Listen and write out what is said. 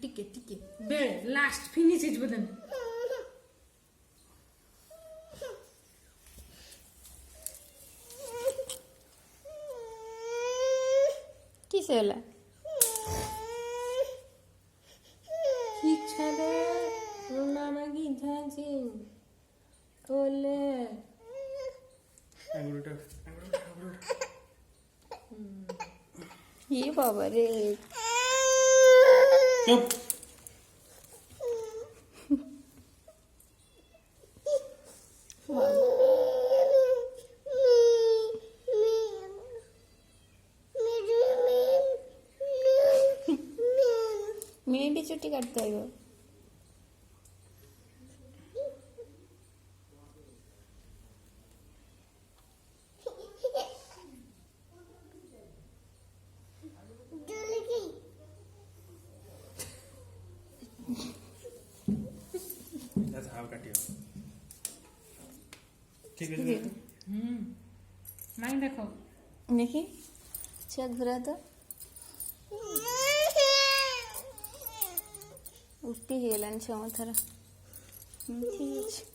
टिके टिके बेळ last finish is बदन किसे होला किछाले मामा की झांसी ओले ये बाबा रे चुप मेंढी चुट्टी काटता है वो That's how I cut you. ठीक है नहीं देखो देखी चेक घुरा तो उल्टी ହେଇଗଲାଣି ଛଅ ଥର ଠିକ୍ ଅଛି